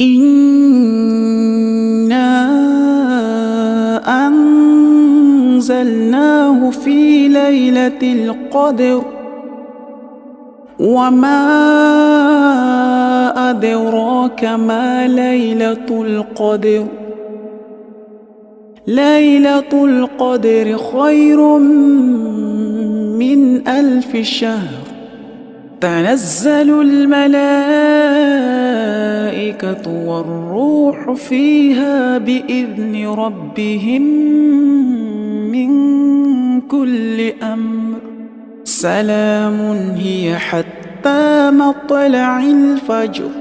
إنا أنزلناه في ليلة القدر وما أدراك ما ليلة القدر ليلة القدر خير من 1000 شهر تنزل الملائكة والروح فيها بإذن ربهم من كل أمر سلام هي حتى مطلع الفجر.